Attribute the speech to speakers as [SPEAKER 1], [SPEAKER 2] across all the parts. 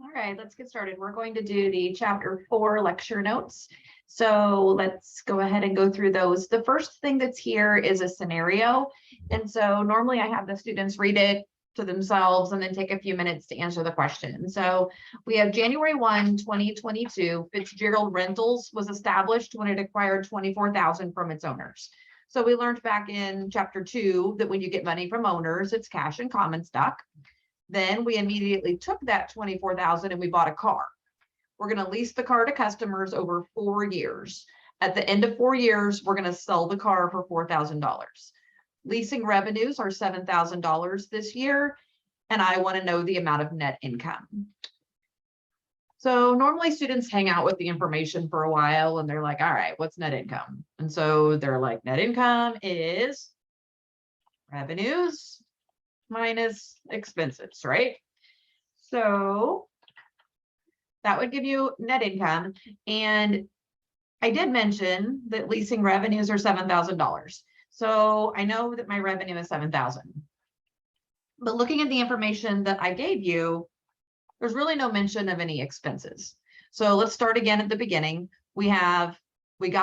[SPEAKER 1] All right, let's get started. We're going to do the chapter 4 lecture notes. So let's go ahead and go through those. The first thing that's here is a scenario. And so normally I have the students read it to themselves and then take a few minutes to answer the question. So we have January 1, 2022, Fitzgerald Rentals was established when it acquired 24,000 from its owners. So we learned back in chapter 2 that when you get money from owners, it's cash and common stock. Then we immediately took that 24,000 and we bought a car. We're going to lease the car to customers over 4 years. At the end of 4 years, we're going to sell the car for $4,000. Leasing revenues are $7,000 this year, and I want to know the amount of net income. So normally students hang out with the information for a while and they're like, all right, what's net income? And so they're like, net income is revenues minus expenses, right? So that would give you net income. And I did mention that leasing revenues are $7,000. So I know that my revenue is 7,000. But looking at the information that I gave you, there's really no mention of any expenses. So let's start again at the beginning. We got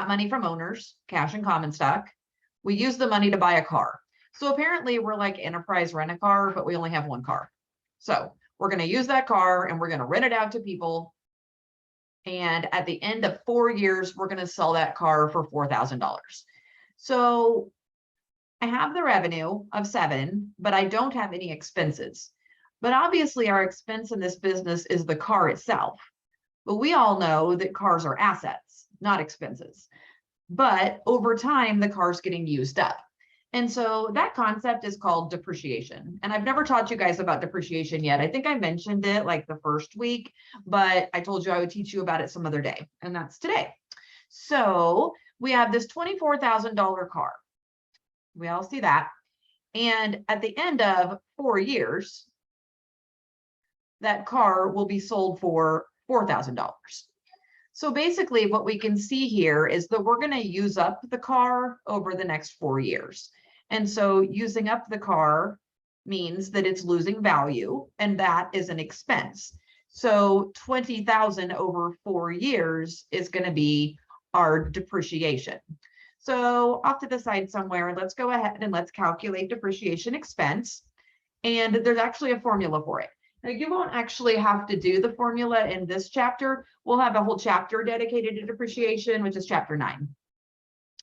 [SPEAKER 1] money from owners, cash and common stock. We used the money to buy a car. So apparently we're like Enterprise Rent a Car, but we only have one car. So we're going to use that car and we're going to rent it out to people. And at the end of 4 years, we're going to sell that car for $4,000. So I have the revenue of 7, but I don't have any expenses. But obviously our expense in this business is the car itself. But we all know that cars are assets, not expenses. But over time, the car's getting used up. And so that concept is called depreciation. And I've never taught you guys about depreciation yet. I think I mentioned it like the first week, but I told you I would teach you about it some other day, and that's today. So we have this $24,000 car. We all see that. And at the end of 4 years, that car will be sold for $4,000. So basically what we can see here is that we're going to use up the car over the next 4 years. And so using up the car means that it's losing value, and that is an expense. So 20,000 over 4 years is going to be our depreciation. So off to the side somewhere, let's go ahead and let's calculate depreciation expense. And there's actually a formula for it. Now, you won't actually have to do the formula in this chapter. We'll have a whole chapter dedicated to depreciation, which is chapter 9.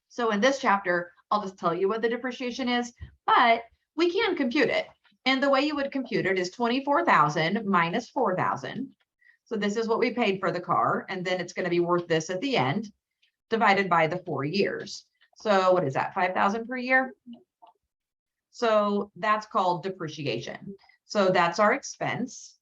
[SPEAKER 1] So in this chapter, I'll just tell you what the depreciation is, but we can compute it. And the way you would compute it is 24,000 minus 4,000. So this is what we paid for the car, and then it's going to be worth this at the end, divided by the 4 years. So what is that, 5,000 per year? So that's called depreciation. So that's our expense.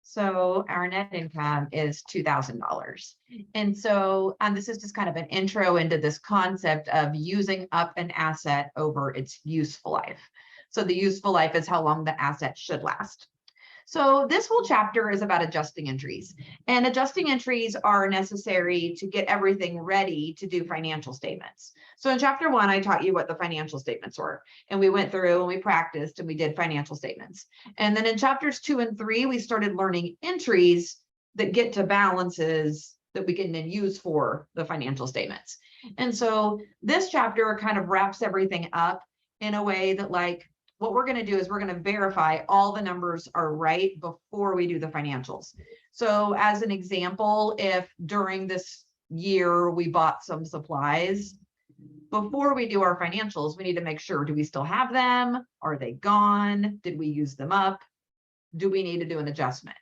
[SPEAKER 1] So our net income is $2,000. And so this is just kind of an intro into this concept of using up an asset over its useful life. So the useful life is how long the asset should last. So this whole chapter is about adjusting entries, and adjusting entries are necessary to get everything ready to do financial statements. So in chapter 1, I taught you what the financial statements were, and we went through and we practiced and we did financial statements. And then in chapters 2 and 3, we started learning entries that get to balances that we can then use for the financial statements. And so this chapter kind of wraps everything up in a way that, like, what we're going to do is we're going to verify all the numbers are right before we do the financials. So as an example, if during this year we bought some supplies, before we do our financials, we need to make sure, do we still have them? Are they gone? Did we use them up? Do we need to do an adjustment?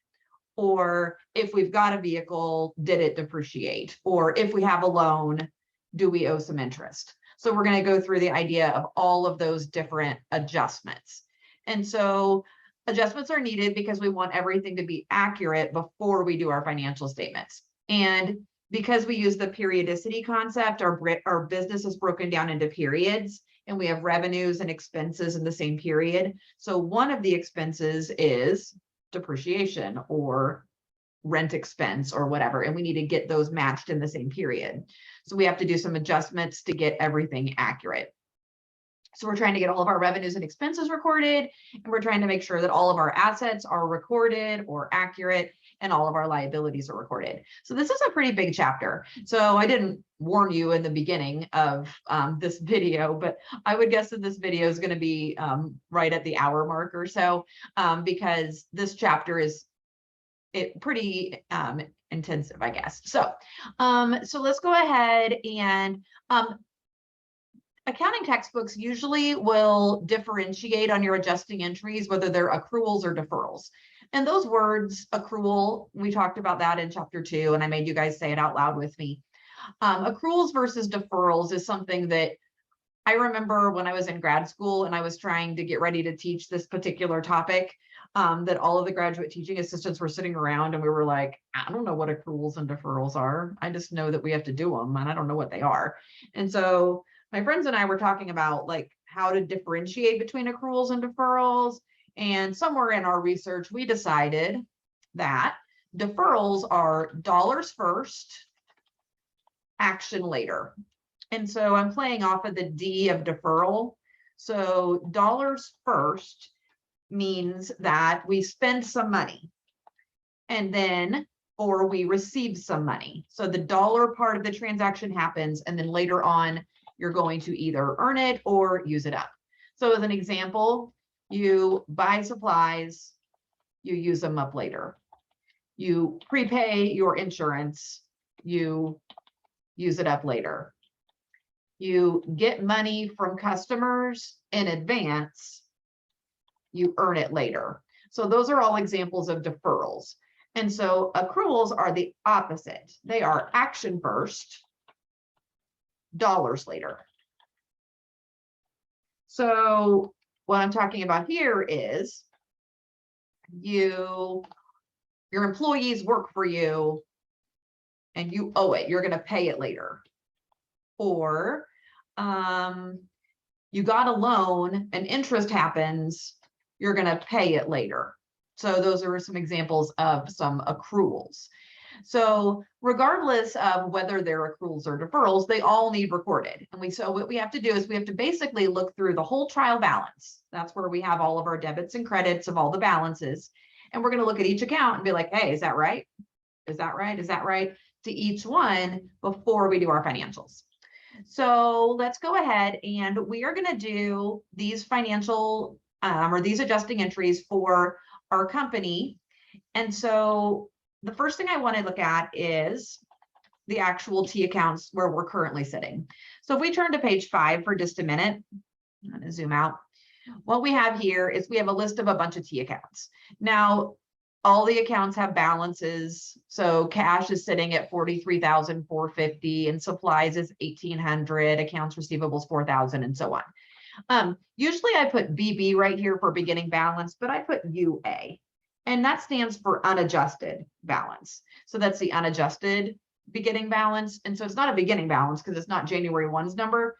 [SPEAKER 1] Or if we've got a vehicle, did it depreciate? Or if we have a loan, do we owe some interest? So we're going to go through the idea of all of those different adjustments. And so adjustments are needed because we want everything to be accurate before we do our financial statements. And because we use the periodicity concept, our business is broken down into periods, and we have revenues and expenses in the same period. So one of the expenses is depreciation or rent expense or whatever, and we need to get those matched in the same period. So we have to do some adjustments to get everything accurate. So we're trying to get all of our revenues and expenses recorded, and we're trying to make sure that all of our assets are recorded or accurate and all of our liabilities are recorded. So this is a pretty big chapter. So I didn't warn you in the beginning of this video, but I would guess that this video is going to be right at the hour mark or so, because this chapter is pretty intensive, I guess. So let's go ahead and accounting textbooks usually will differentiate on your adjusting entries, whether they're accruals or deferrals. And those words, accrual, we talked about that in chapter 2, and I made you guys say it out loud with me. Accruals versus deferrals is something that I remember when I was in grad school and I was trying to get ready to teach this particular topic, that all of the graduate teaching assistants were sitting around and we were like, I don't know what accruals and deferrals are. I just know that we have to do them and I don't know what they are. And so my friends and I were talking about like how to differentiate between accruals and deferrals. And somewhere in our research, we decided that deferrals are dollars first, action later. And so I'm playing off of the D of deferral. So dollars first means that we spend some money and then, or we receive some money. So the dollar part of the transaction happens, and then later on, you're going to either earn it or use it up. So as an example, you buy supplies, you use them up later. You prepay your insurance, you use it up later. You get money from customers in advance, you earn it later. So those are all examples of deferrals. And so accruals are the opposite. They are action first, dollars later. So what I'm talking about here is your employees work for you and you owe it, you're going to pay it later. Or you got a loan and interest happens, you're going to pay it later. So those are some examples of some accruals. So regardless of whether they're accruals or deferrals, they all need recorded. And so what we have to do is we have to basically look through the whole trial balance. That's where we have all of our debits and credits of all the balances. And we're going to look at each account and be like, hey, is that right? Is that right? Is that right? To each one before we do our financials. So let's go ahead and we are going to do these financial or these adjusting entries for our company. And so the first thing I want to look at is the actual T accounts where we're currently sitting. So if we turn to page 5 for just a minute, I'm going to zoom out. What we have here is we have a list of a bunch of T accounts. Now, all the accounts have balances. So cash is sitting at $43,450 and supplies is $1,800, accounts receivables $4,000, and so on. Usually I put BB right here for beginning balance, but I put UA. And that stands for unadjusted balance. So that's the unadjusted beginning balance. And so it's not a beginning balance because it's not January 1's number.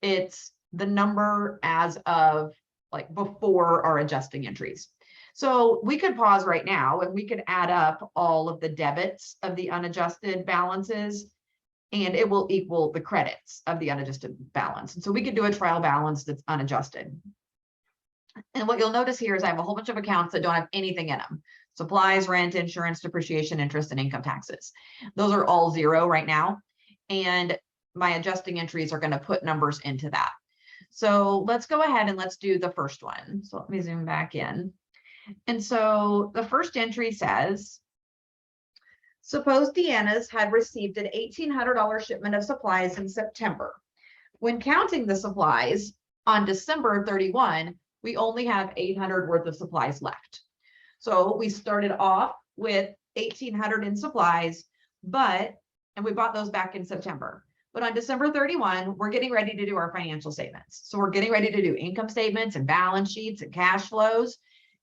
[SPEAKER 1] It's the number as of like before our adjusting entries. So we could pause right now and we could add up all of the debits of the unadjusted balances and it will equal the credits of the unadjusted balance. And so we could do a trial balance that's unadjusted. And what you'll notice here is I have a whole bunch of accounts that don't have anything in them. Supplies, rent, insurance, depreciation, interest, and income taxes. Those are all 0 right now. And my adjusting entries are going to put numbers into that. So let's go ahead and let's do the first one. So let me zoom back in. And so the first entry says, suppose Deanna's had received an $1,800 shipment of supplies in September. When counting the supplies on December 31, we only have $800 worth of supplies left. So we started off with $1,800 in supplies, and we bought those back in September. But on December 31, we're getting ready to do our financial statements. So we're getting ready to do income statements and balance sheets and cash flows.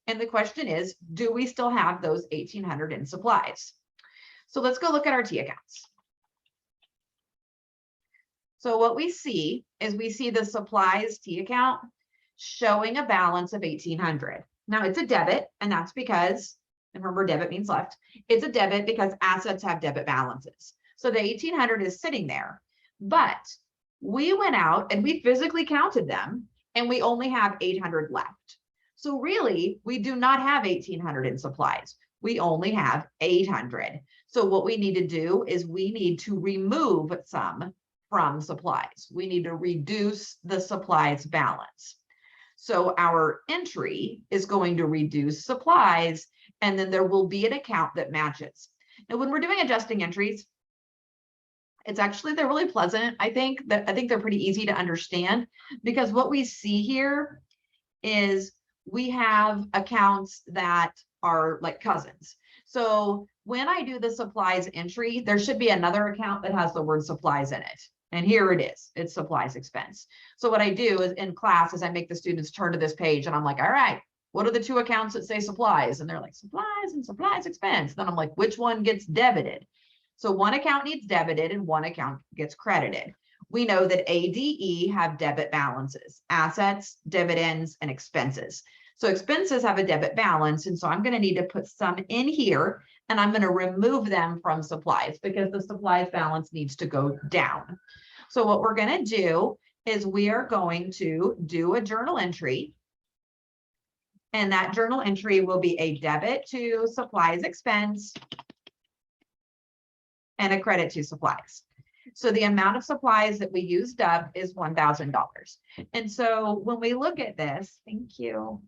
[SPEAKER 1] And the question is, do we still have those $1,800 in supplies? So let's go look at our T accounts. So what we see is we see the supplies T account showing a balance of $1,800. Now it's a debit, and that's because, and remember debit means left, it's a debit because assets have debit balances. So the $1,800 is sitting there, but we went out and we physically counted them and we only have 800 left. So really, we do not have 1,800 in supplies. We only have 800. So what we need to do is we need to remove some from supplies. We need to reduce the supplies balance. So our entry is going to reduce supplies, and then there will be an account that matches. Now, when we're doing adjusting entries, they're really pleasant. I think they're pretty easy to understand, because what we see here is we have accounts that are like cousins. So when I do the supplies entry, there should be another account that has the word supplies in it. And here it is, it's supplies expense. So what I do is in class is I make the students turn to this page and I'm like, all right, what are the two accounts that say supplies? And they're like, supplies and supplies expense. Then I'm like, which one gets debited? So one account needs debited and one account gets credited. We know that ADE have debit balances, assets, dividends, and expenses. So expenses have a debit balance. And so I'm going to need to put some in here, and I'm going to remove them from supplies because the supplies balance needs to go down. So what we're going to do is we are going to do a journal entry. And that journal entry will be a debit to supplies expense and a credit to supplies. So the amount of supplies that we used up is $1,000. And so when we look at this, thank you.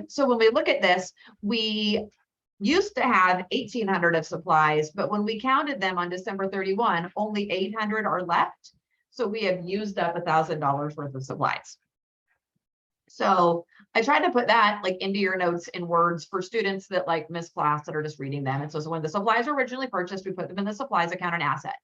[SPEAKER 1] So when we look at this, we used to have 1,800 of supplies, but when we counted them on December 31, only 800 are left. So we have used up $1,000 worth of supplies. So I tried to put that like into your notes in words for students that like miss class that are just reading them. And so when the supplies were originally purchased, we put them in the supplies account and asset.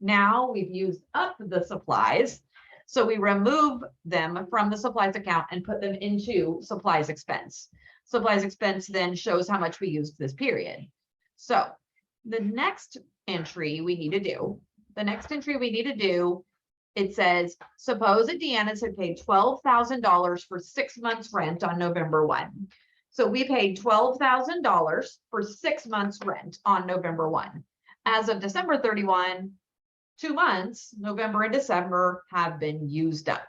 [SPEAKER 1] Now we've used up the supplies. So we remove them from the supplies account and put them into supplies expense. Supplies expense then shows how much we used this period. So the next entry we need to do, it says, suppose that Deanna's had paid $12,000 for 6 months rent on November 1. So we paid $12,000 for 6 months rent on November 1. As of December 31, 2 months, November and December, have been used up.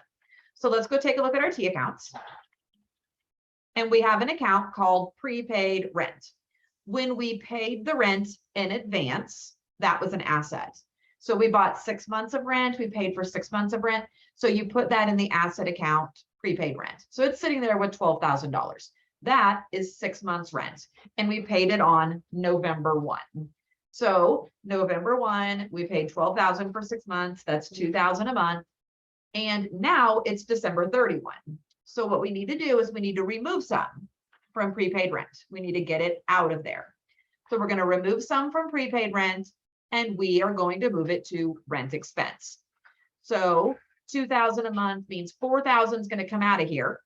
[SPEAKER 1] So let's go take a look at our T accounts. And we have an account called prepaid rent. When we paid the rent in advance, that was an asset. So we bought 6 months of rent, we paid for 6 months of rent. So you put that in the asset account, prepaid rent. So it's sitting there with $12,000. That is 6 months rent. And we paid it on November 1. So November 1, we paid $12,000 for 6 months. That's $2,000 a month. And now it's December 31. So what we need to do is we need to remove some from prepaid rent. We need to get it out of there. So we're going to remove some from prepaid rent, and we are going to move it to rent expense. So $2,000 a month means $4,000 is going to come out of here,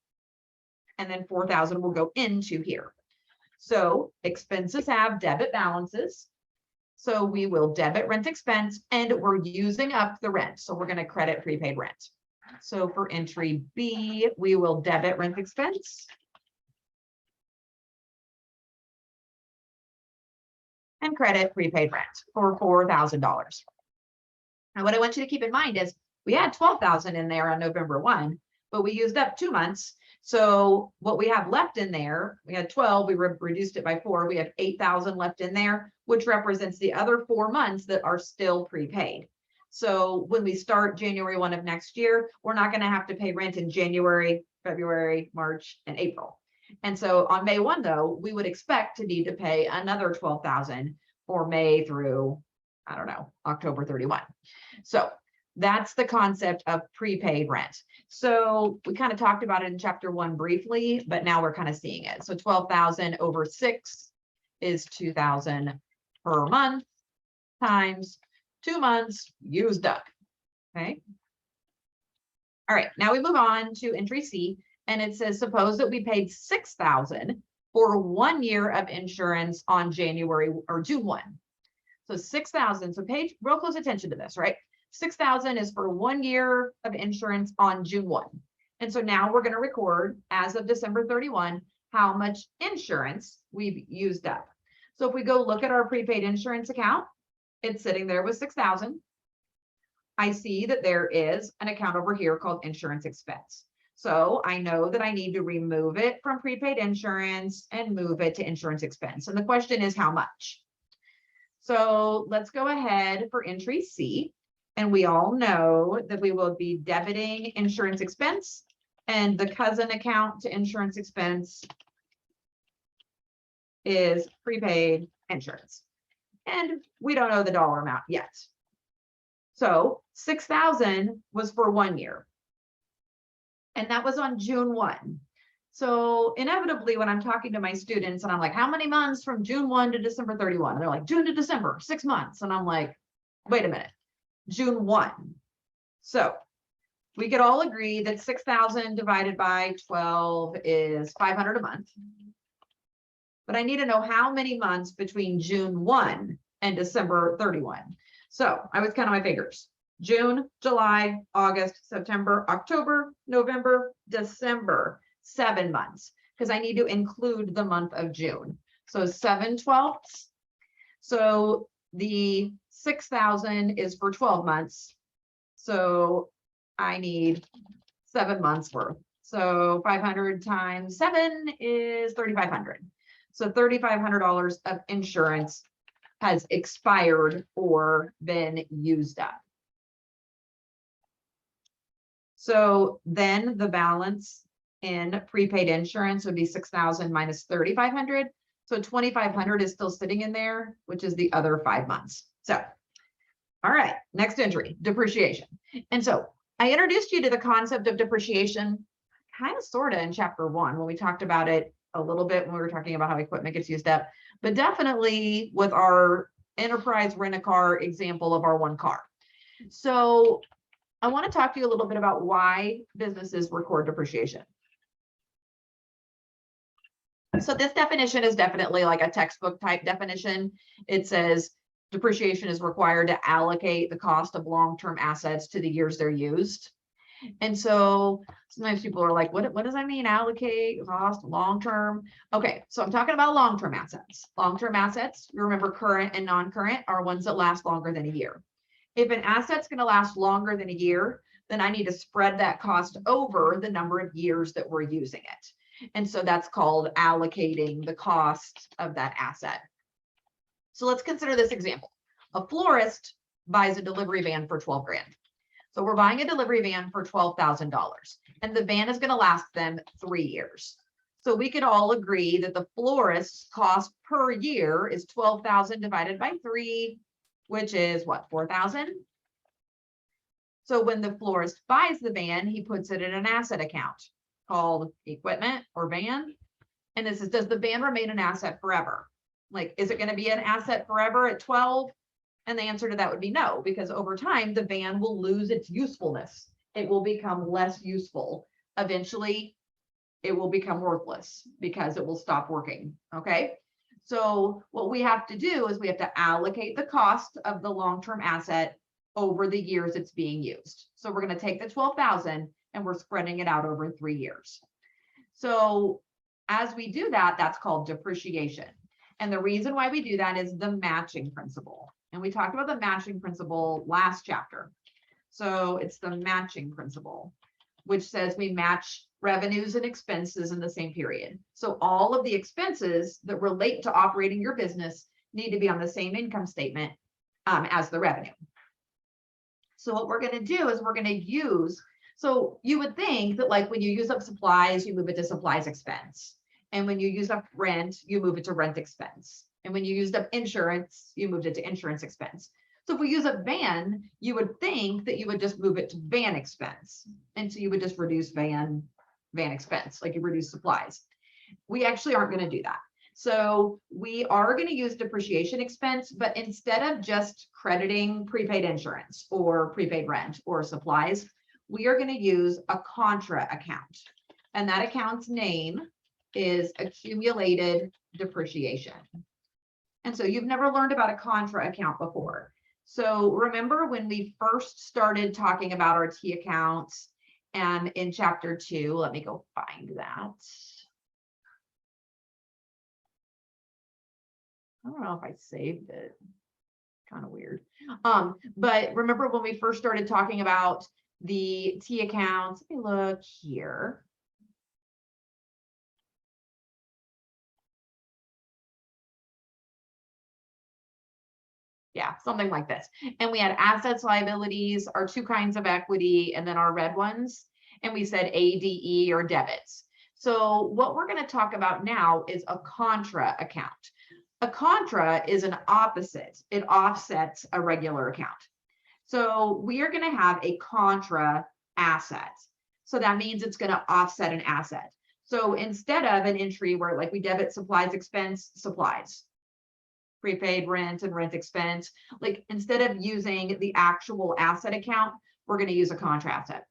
[SPEAKER 1] and then $4,000 will go into here. So expenses have debit balances. So we will debit rent expense, and we're using up the rent. So we're going to credit prepaid rent. So for entry B, we will debit rent expense and credit prepaid rent for $4,000. And what I want you to keep in mind is we had $12,000 in there on November 1, but we used up 2 months. So what we have left in there, we had 12, we reduced it by 4, we have 8,000 left in there, which represents the other 4 months that are still prepaid. So when we start January 1 of next year, we're not going to have to pay rent in January, February, March, and April. And so on May 1, though, we would expect to need to pay another $12,000 for May through, I don't know, October 31. So that's the concept of prepaid rent. So we kind of talked about it in chapter 1 briefly, but now we're kind of seeing it. So 12,000 over 6 is 2,000 per month times 2 months used up. Okay. All right. Now we move on to entry C, and it says, suppose that we paid $6,000 for 1 year of insurance on January or June 1. So 6,000. So pay real close attention to this, right? 6,000 is for 1 year of insurance on June 1. And so now we're going to record as of December 31, how much insurance we've used up. So if we go look at our prepaid insurance account, it's sitting there with 6,000. I see that there is an account over here called insurance expense. So I know that I need to remove it from prepaid insurance and move it to insurance expense. And the question is how much? So let's go ahead for entry C. And we all know that we will be debiting insurance expense, and the cousin account to insurance expense is prepaid insurance. And we don't know the dollar amount yet. So 6,000 was for 1 year. And that was on June 1. So inevitably, when I'm talking to my students and I'm like, how many months from June 1 to December 31? And they're like, June to December, 6 months. And I'm like, wait a minute, June 1. So we could all agree that 6,000 divided by 12 is 500 a month. But I need to know how many months between June 1 and December 31. So I was counting my fingers. June, July, August, September, October, November, December, 7 months, because I need to include the month of June. So 7/12. So the 6,000 is for 12 months. So I need 7 months worth. So 500 times 7 is 3,500. So $3,500 of insurance has expired or been used up. So then the balance in prepaid insurance would be 6,000 minus 3,500. So 2,500 is still sitting in there, which is the other 5 months. So, all right, next entry, depreciation. And so I introduced you to the concept of depreciation, kind of sort of in chapter 1 when we talked about it a little bit when we were talking about how equipment gets used up, but definitely with our enterprise rent-a-car example of our one car. So I want to talk to you a little bit about why businesses record depreciation. So this definition is definitely like a textbook type definition. It says depreciation is required to allocate the cost of long-term assets to the years they're used. And so sometimes people are like, what does that mean? Allocate cost long-term? Okay, so I'm talking about long-term assets. Long-term assets, you remember current and non-current are ones that last longer than a year. If an asset's going to last longer than a year, then I need to spread that cost over the number of years that we're using it. And so that's called allocating the cost of that asset. So let's consider this example. A florist buys a delivery van for 12 grand. So we're buying a delivery van for $12,000, and the van is going to last them 3 years. So we could all agree that the florist's cost per year is 12,000 divided by 3, which is what, 4,000? So when the florist buys the van, he puts it in an asset account called equipment or van. And this is, does the van remain an asset forever? Like, is it going to be an asset forever at 12? And the answer to that would be no, because over time, the van will lose its usefulness. It will become less useful. Eventually, it will become worthless because it will stop working. Okay. So what we have to do is we have to allocate the cost of the long-term asset over the years it's being used. So we're going to take the 12,000 and we're spreading it out over 3 years. So as we do that, that's called depreciation. And the reason why we do that is the matching principle. And we talked about the matching principle last chapter. So it's the matching principle, which says we match revenues and expenses in the same period. So all of the expenses that relate to operating your business need to be on the same income statement as the revenue. So what we're going to do is we're going to use, so you would think that like when you use up supplies, you move it to supplies expense. And when you use up rent, you move it to rent expense. And when you used up insurance, you moved it to insurance expense. So if we use a van, you would think that you would just move it to van expense. And so you would just reduce van expense, like you reduce supplies. We actually aren't going to do that. So we are going to use depreciation expense, but instead of just crediting prepaid insurance or prepaid rent or supplies, we are going to use a contra account. And that account's name is accumulated depreciation. And so you've never learned about a contra account before. So remember when we first started talking about our T accounts and in chapter 2, let me go find that. I don't know if I saved it. Kind of weird. But remember when we first started talking about the T accounts. Let me look here. Yeah, something like this. And we had assets, liabilities, our two kinds of equity, and then our red ones. And we said ADE or debits. So what we're going to talk about now is a contra account. A contra is an opposite. It offsets a regular account. So we are going to have a contra asset. So that means it's going to offset an asset. So instead of an entry where like we debit supplies expense, supplies, prepaid rent and rent expense, like instead of using the actual asset account, we're going to use a contra asset.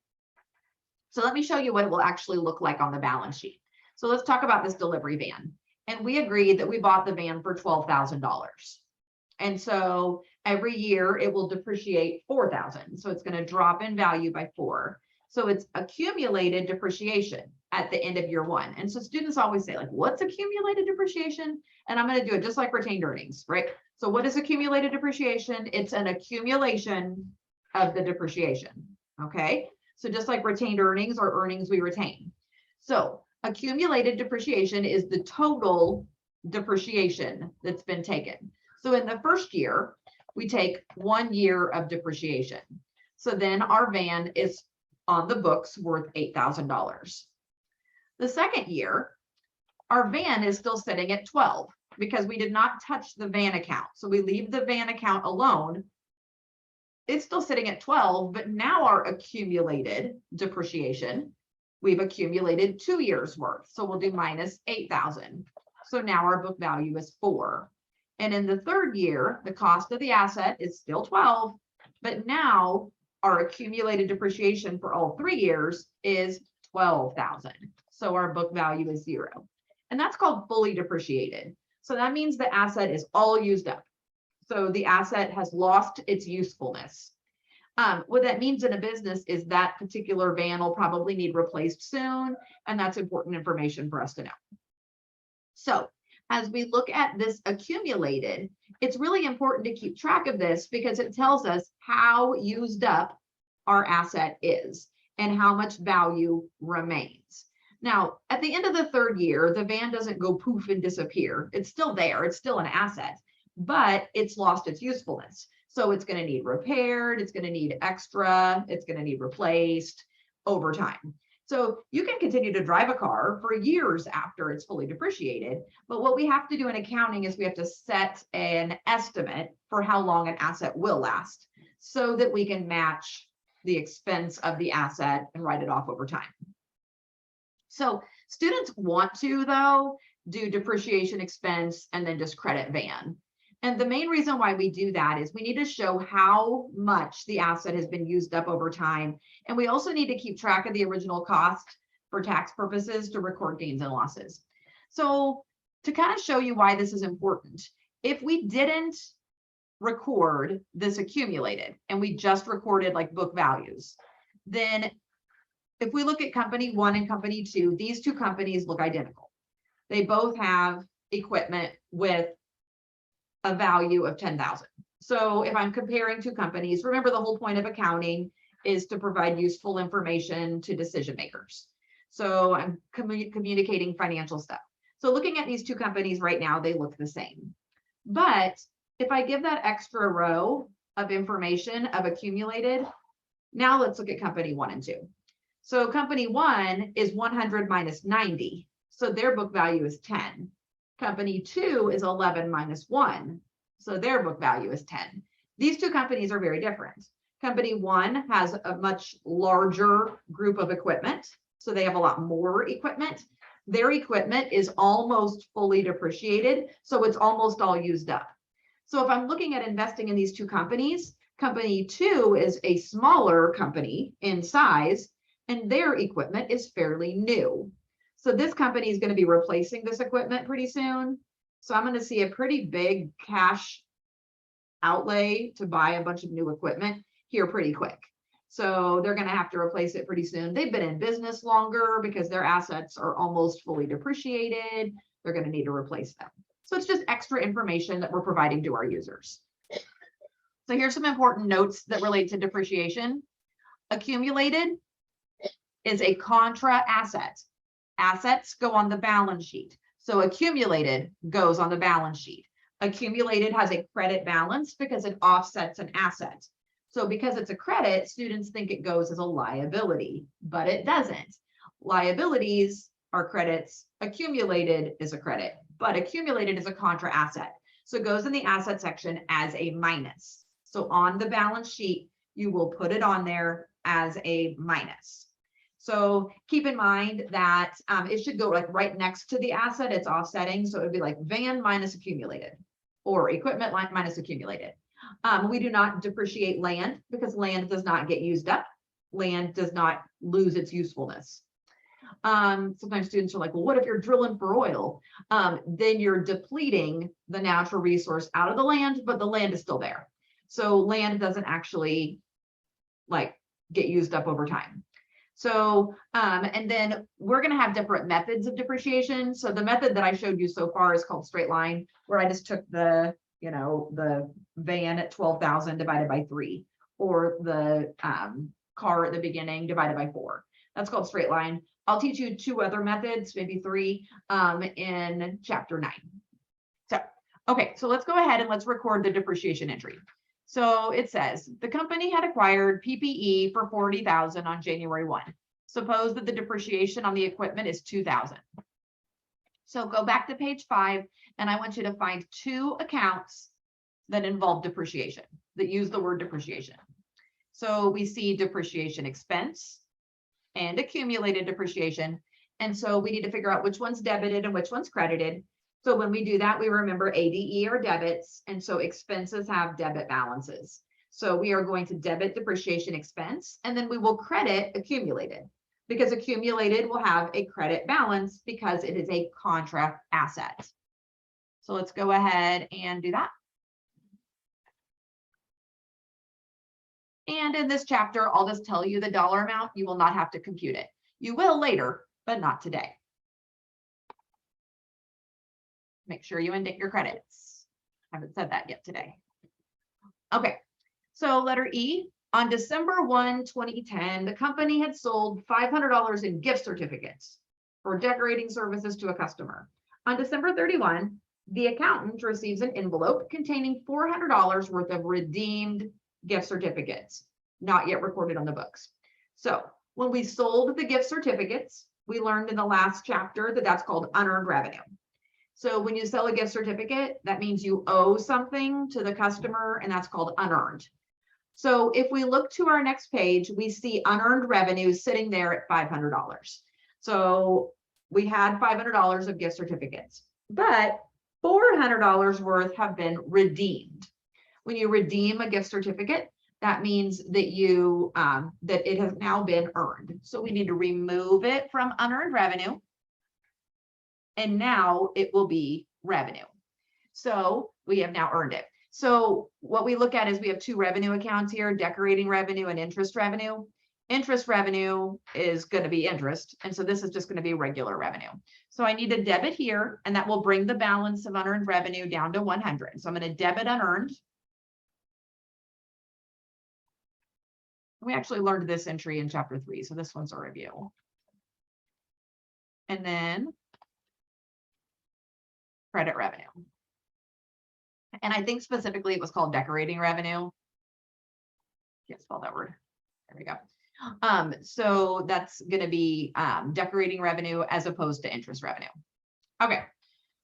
[SPEAKER 1] So let me show you what it will actually look like on the balance sheet. So let's talk about this delivery van. And we agreed that we bought the van for $12,000. And so every year it will depreciate 4,000. So it's going to drop in value by 4. So it's accumulated depreciation at the end of year 1. And so students always say, like, what's accumulated depreciation? And I'm going to do it just like retained earnings, right? So what is accumulated depreciation? It's an accumulation of the depreciation. Okay. So just like retained earnings or earnings we retain. So accumulated depreciation is the total depreciation that's been taken. So in the first year, we take 1 year of depreciation. So then our van is on the books worth $8,000. The second year, our van is still sitting at 12 because we did not touch the van account. So we leave the van account alone. It's still sitting at 12, but now our accumulated depreciation, we've accumulated 2 years worth. So we'll do minus 8,000. So now our book value is 4. And in the third year, the cost of the asset is still 12, but now our accumulated depreciation for all 3 years is 12,000. So our book value is 0. And that's called fully depreciated. So that means the asset is all used up. So the asset has lost its usefulness. What that means in a business is that particular van will probably need replaced soon. And that's important information for us to know. So as we look at this accumulated, it's really important to keep track of this because it tells us how used up our asset is and how much value remains. Now, at the end of the third year, the van doesn't go poof and disappear. It's still there. It's still an asset, but it's lost its usefulness. So it's going to need repaired. It's going to need extra. It's going to need replaced over time. So you can continue to drive a car for years after it's fully depreciated. But what we have to do in accounting is we have to set an estimate for how long an asset will last so that we can match the expense of the asset and write it off over time. So students want to, though, do depreciation expense and then just credit van. And the main reason why we do that is we need to show how much the asset has been used up over time. And we also need to keep track of the original cost for tax purposes to record gains and losses. So to kind of show you why this is important, if we didn't record this accumulated and we just recorded like book values, then if we look at company 1 and company 2, these two companies look identical. They both have equipment with a value of 10,000. So if I'm comparing two companies, remember the whole point of accounting is to provide useful information to decision makers. So I'm communicating financial stuff. So looking at these two companies right now, they look the same. But if I give that extra row of information of accumulated, now let's look at company 1 and 2. So company 1 is 100 minus 90. So their book value is 10. Company 2 is 11 minus 1. So their book value is 10. These two companies are very different. Company 1 has a much larger group of equipment. So they have a lot more equipment. Their equipment is almost fully depreciated. So it's almost all used up. So if I'm looking at investing in these two companies, company 2 is a smaller company in size, and their equipment is fairly new. So this company is going to be replacing this equipment pretty soon. So I'm going to see a pretty big cash outlay to buy a bunch of new equipment here pretty quick. So they're going to have to replace it pretty soon. They've been in business longer because their assets are almost fully depreciated. They're going to need to replace them. So it's just extra information that we're providing to our users. So here's some important notes that relate to depreciation. Accumulated is a contra asset. Assets go on the balance sheet. So accumulated goes on the balance sheet. Accumulated has a credit balance because it offsets an asset. So because it's a credit, students think it goes as a liability, but it doesn't. Liabilities are credits. Accumulated is a credit, but accumulated is a contra asset. So it goes in the asset section as a minus. So on the balance sheet, you will put it on there as a minus. So keep in mind that it should go like right next to the asset. It's offsetting. So it would be like van minus accumulated or equipment minus accumulated. We do not depreciate land because land does not get used up. Land does not lose its usefulness. Sometimes students are like, well, what if you're drilling for oil? Then you're depleting the natural resource out of the land, but the land is still there. So land doesn't actually like get used up over time. So, and then we're going to have different methods of depreciation. So the method that I showed you so far is called straight line, where I just took the, the van at 12,000 divided by 3, or the car at the beginning divided by 4. That's called straight line. I'll teach you 2 other methods, maybe 3, in chapter 9. So, okay, so let's go ahead and let's record the depreciation entry. So it says the company had acquired PPE for 40,000 on January 1. Suppose that the depreciation on the equipment is 2,000. So go back to page 5, and I want you to find 2 accounts that involve depreciation, that use the word depreciation. So we see depreciation expense and accumulated depreciation. And so we need to figure out which one's debited and which one's credited. So when we do that, we remember ADE are debits. And so expenses have debit balances. So we are going to debit depreciation expense, and then we will credit accumulated, because accumulated will have a credit balance because it is a contra asset. So let's go ahead and do that. And in this chapter, I'll just tell you the dollar amount. You will not have to compute it. You will later, but not today. Make sure you indent your credits. I haven't said that yet today. Okay, so letter E. On December 1, 2010, the company had sold $500 in gift certificates for decorating services to a customer. On December 31, the accountant receives an envelope containing $400 worth of redeemed gift certificates, not yet recorded on the books. So when we sold the gift certificates, we learned in the last chapter that that's called unearned revenue. So when you sell a gift certificate, that means you owe something to the customer, and that's called unearned. So if we look to our next page, we see unearned revenue sitting there at $500. So we had $500 of gift certificates, but $400 worth have been redeemed. When you redeem a gift certificate, that means that you that it has now been earned. So we need to remove it from unearned revenue, and now it will be revenue. So we have now earned it. So what we look at is we have 2 revenue accounts here, decorating revenue and interest revenue. Interest revenue is going to be interest, and so this is just going to be regular revenue. So I need a debit here, and that will bring the balance of unearned revenue down to 100. So I'm going to debit unearned. We actually learned this entry in chapter 3, so this one's a review. And then credit revenue. And I think specifically it was called decorating revenue. Can't spell that word. There we go. So that's going to be decorating revenue as opposed to interest revenue. Okay.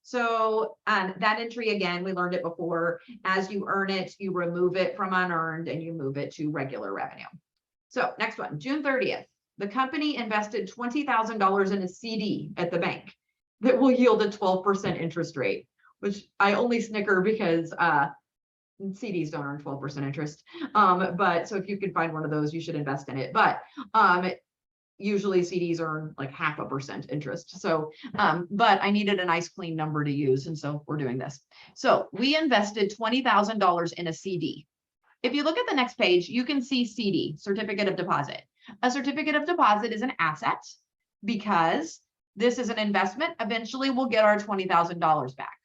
[SPEAKER 1] So that entry, again, we learned it before. As you earn it, you remove it from unearned and you move it to regular revenue. So next one, June 30th, the company invested $20,000 in a CD at the bank that will yield a 12% interest rate, which I only snicker because CDs don't earn 12% interest. But so if you can find one of those, you should invest in it. But usually CDs earn like 0.5% interest. So, but I needed a nice clean number to use. And so we're doing this. So we invested $20,000 in a CD. If you look at the next page, you can see CD, certificate of deposit. A certificate of deposit is an asset because this is an investment. Eventually we'll get our $20,000 back.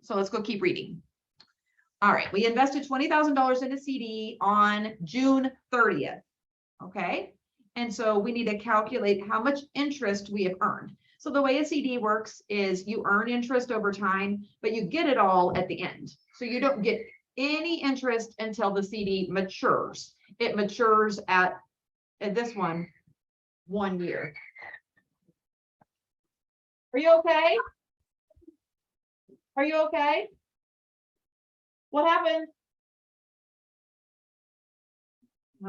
[SPEAKER 1] So let's go keep reading. All right, we invested $20,000 in a CD on June 30th. okay? And so we need to calculate how much interest we have earned. So the way a CD works is you earn interest over time, but you get it all at the end. So you don't get any interest until the CD matures. It matures at this 1 year. Are you okay? Are you okay? What happened?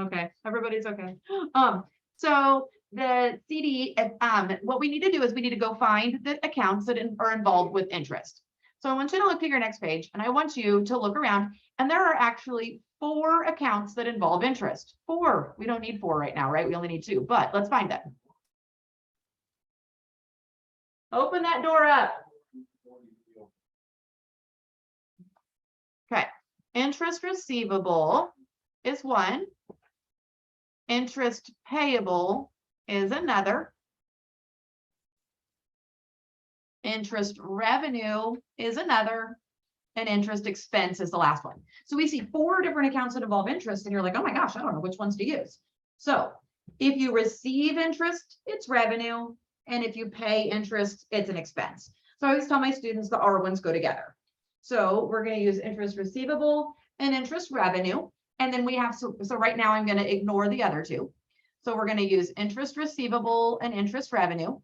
[SPEAKER 1] Okay, everybody's okay. So the CD, what we need to do is we need to go find the accounts that are involved with interest. So I want you to look at your next page and I want you to look around, and there are actually 4 accounts that involve interest. 4. We don't need 4 right now, right? We only need 2, but let's find them. Open that door up. Okay, interest receivable is 1. Interest payable is another. Interest revenue is another. And interest expense is the last one. So we see 4 different accounts that involve interest, and you're like, oh my gosh, I don't know which ones to use. So if you receive interest, it's revenue. And if you pay interest, it's an expense. So I always tell my students the R ones go together. So we're going to use interest receivable and interest revenue. And then we have, so right now I'm going to ignore the other 2. So we're going to use interest receivable and interest revenue.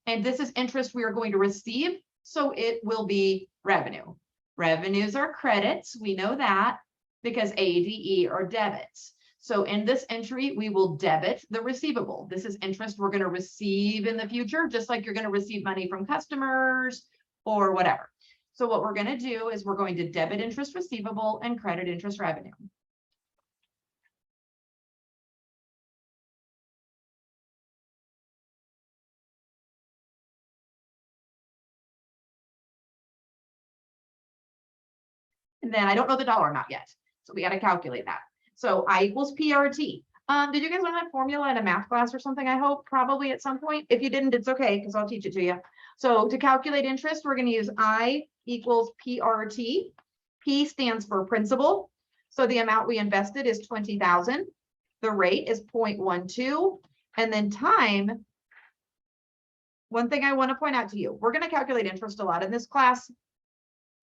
[SPEAKER 1] And this is interest we are going to receive. So it will be revenue. Revenues are credits. We know that because ADE are debits. So in this entry, we will debit the receivable. This is interest we're going to receive in the future, just like you're going to receive money from customers or whatever. So what we're going to do is we're going to debit interest receivable and credit interest revenue. And then I don't know the dollar amount yet. So we got to calculate that. So I equals PRT. Did you guys learn that formula in a math class or something? I hope probably at some point. If you didn't, it's okay because I'll teach it to you. So to calculate interest, we're going to use I equals PRT. P stands for principal. So the amount we invested is 20,000. The rate is 0.12. And then time. One thing I want to point out to you, we're going to calculate interest a lot in this class.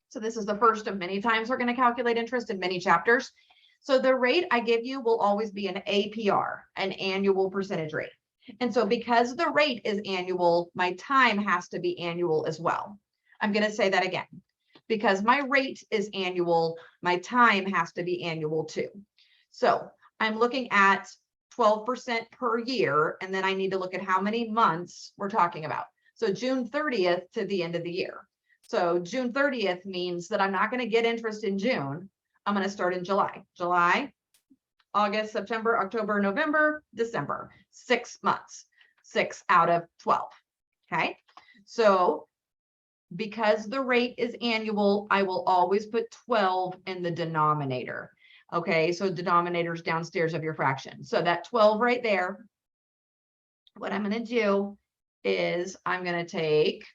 [SPEAKER 1] So this is the first of many times we're going to calculate interest in many chapters. So the rate I give you will always be an APR, an annual percentage rate. And so because the rate is annual, my time has to be annual as well. I'm going to say that again. Because my rate is annual, my time has to be annual too. So I'm looking at 12% per year, and then I need to look at how many months we're talking about. So June 30th to the end of the year. So June 30th means that I'm not going to get interest in June. I'm going to start in July. July, August, September, October, November, December. 6 months. 6 out of 12. Okay. So because the rate is annual, I will always put 12 in the denominator. Okay. So denominator's downstairs of your fraction. So that 12 right there, what I'm going to do is I'm going to take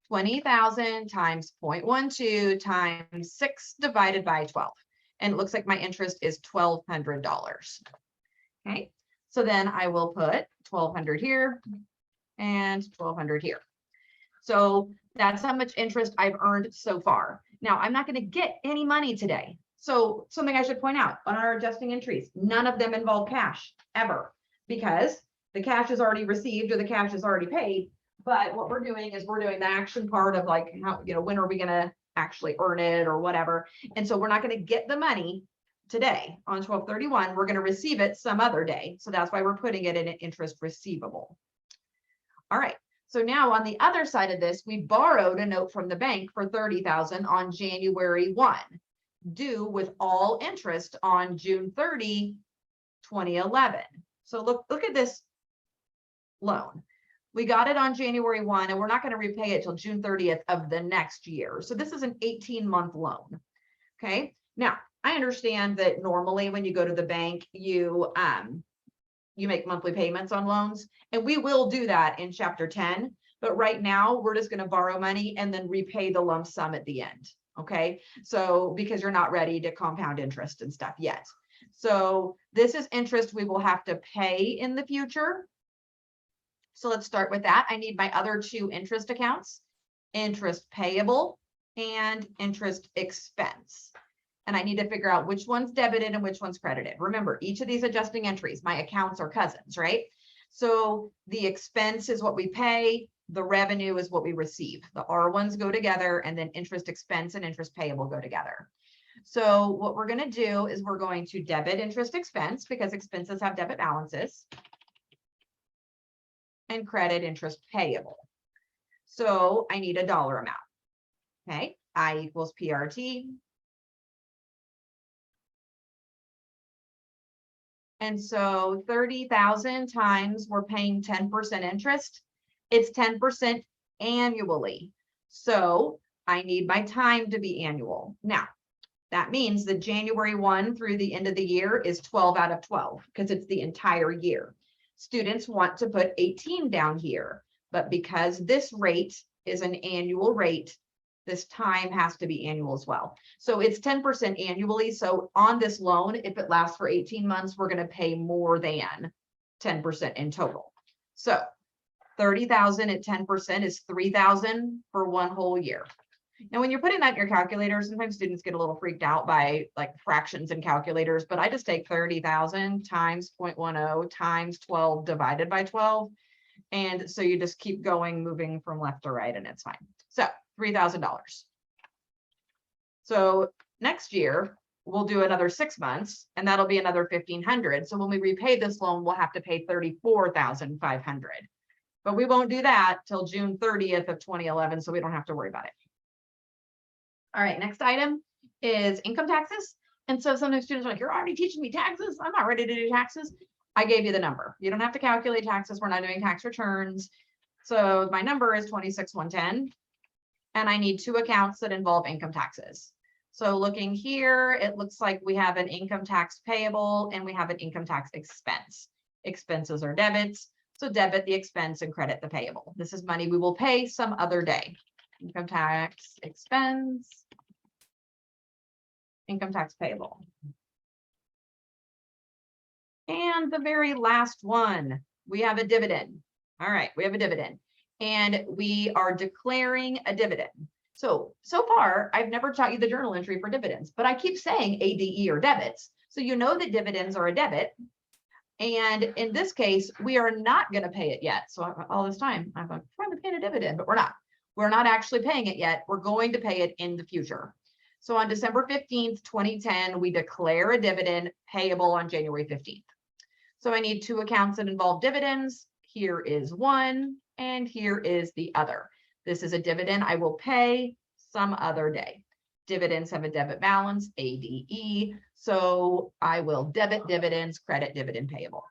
[SPEAKER 1] 20,000 times 0.12 times 6 divided by 12. And it looks like my interest is $1,200. Okay, so then I will put 1,200 here and 1,200 here. So that's how much interest I've earned so far. Now, I'm not going to get any money today. So something I should point out on our adjusting entries, none of them involve cash ever because the cash is already received or the cash is already paid. But what we're doing is we're doing the action part of like, how, when are we going to actually earn it or whatever. And so we're not going to get the money today on 12/31. We're going to receive it some other day. So that's why we're putting it in an interest receivable. All right. So now on the other side of this, we borrowed a note from the bank for 30,000 on January 1, due with all interest on June 30, 2011. So look at this loan. We got it on January 1, and we're not going to repay it till June 30th of the next year. So this is an 18-month loan. Okay. Now, I understand that normally when you go to the bank, you make monthly payments on loans, and we will do that in chapter 10. But right now, we're just going to borrow money and then repay the lump sum at the end. Okay. So because you're not ready to compound interest and stuff yet. So this is interest we will have to pay in the future. So let's start with that. I need my other two interest accounts, interest payable and interest expense. And I need to figure out which one's debited and which one's credited. Remember, each of these adjusting entries, my accounts are cousins, right? So the expense is what we pay, the revenue is what we receive. The R1s go together, and then interest expense and interest payable go together. So what we're going to do is we're going to debit interest expense because expenses have debit balances, and credit interest payable. So I need a dollar amount. Okay, I equals PRT. And so 30,000 times we're paying 10% interest. It's 10% annually. So I need my time to be annual. Now, that means the January 1 through the end of the year is 12 out of 12 because it's the entire year. Students want to put 18 down here, but because this rate is an annual rate, this time has to be annual as well. So it's 10% annually. So on this loan, if it lasts for 18 months, we're going to pay more than 10% in total. So 30,000 at 10% is 3,000 for one whole year. Now, when you're putting that in your calculator, sometimes students get a little freaked out by like fractions and calculators, but I just take 30,000 times 0.10 times 12 divided by 12. And so you just keep going, moving from left to right, and it's fine. So $3,000. So next year, we'll do another 6 months, and that'll be another 1,500. So when we repay this loan, we'll have to pay 34,500. But we won't do that till June 30th of 2011, so we don't have to worry about it. All right, next item is income taxes. And so sometimes students are like, you're already teaching me taxes. I'm not ready to do taxes. I gave you the number. You don't have to calculate taxes. We're not doing tax returns. So my number is 26,110. And I need two accounts that involve income taxes. So looking here, it looks like we have an income tax payable and we have an income tax expense. Expenses are debits. So debit the expense and credit the payable. This is money we will pay some other day. Income tax expense, income tax payable. And the very last one, we have a dividend. All right, we have a dividend. And we are declaring a dividend. So far, I've never taught you the journal entry for dividends, but I keep saying ADE or debits. So you know that dividends are a debit. And in this case, we are not going to pay it yet. So all this time, I'm trying to pay a dividend, but we're not. We're not actually paying it yet. We're going to pay it in the future. So on December 15th, 2010, we declare a dividend payable on January 15th. So I need two accounts that involve dividends. Here is one, and here is the other. This is a dividend I will pay some other day. Dividends have a debit balance, ADE. So I will debit dividends, credit dividend payable.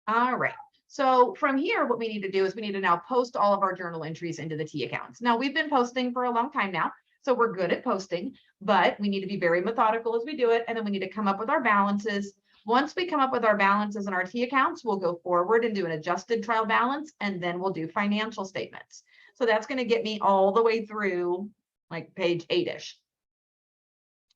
[SPEAKER 1] All right. So from here, what we need to do is we need to now post all of our journal entries into the T accounts. Now, we've been posting for a long time now, so we're good at posting, but we need to be very methodical as we do it. And then we need to come up with our balances. Once we come up with our balances in our T accounts, we'll go forward and do an adjusted trial balance, and then we'll do financial statements. So that's going to get me all the way through like page 8-ish.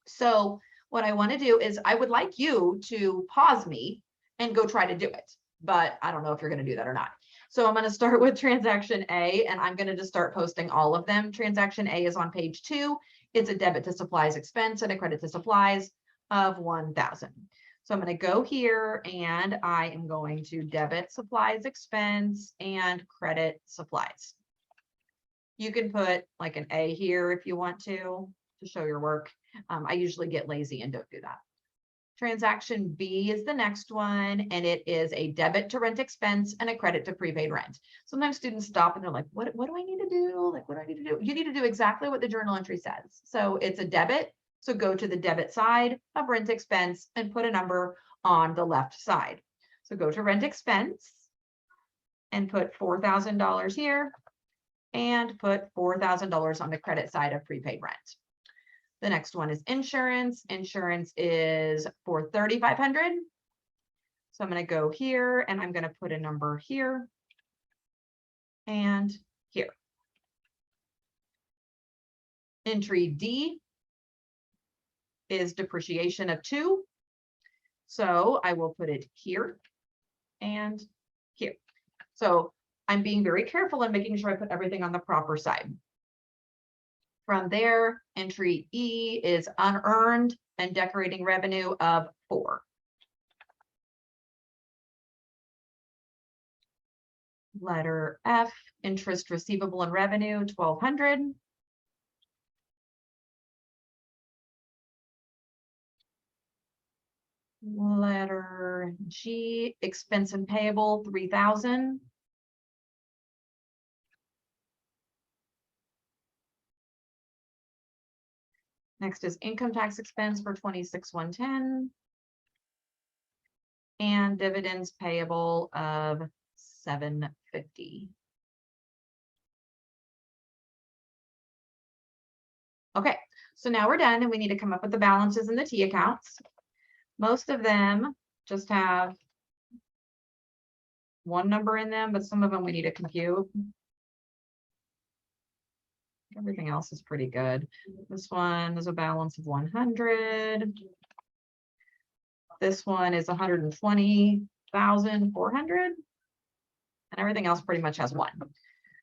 [SPEAKER 1] So what I want to do is I would like you to pause me and go try to do it. But I don't know if you're going to do that or not. So I'm going to start with transaction A, and I'm going to just start posting all of them. Transaction A is on page 2. It's a debit to supplies expense and a credit to supplies of 1,000. So I'm going to go here and I am going to debit supplies expense and credit supplies. You can put like an A here if you want to show your work. I usually get lazy and don't do that. Transaction B is the next one, and it is a debit to rent expense and a credit to prepaid rent. Sometimes students stop and they're like, what do I need to do? Like, what do I need to do? You need to do exactly what the journal entry says. So it's a debit. So go to the debit side of rent expense and put a number on the left side. So go to rent expense and put $4,000 here and put $4,000 on the credit side of prepaid rent. The next one is insurance. Insurance is for $3,500. So I'm going to go here and I'm going to put a number here. and here. Entry D is depreciation of 2. So I will put it here and here. So I'm being very careful and making sure I put everything on the proper side. From there, entry E is unearned and decorating revenue of 4. Letter F, interest receivable and revenue, 1,200. Letter G, expense and payable, 3,000. Next is income tax expense for 26,110. And dividends payable of 750. Okay, so now we're done and we need to come up with the balances in the T accounts. Most of them just have one number in them, but some of them we need to compute. Everything else is pretty good. This one is a balance of 100. This one is 120,400. And everything else pretty much has 1.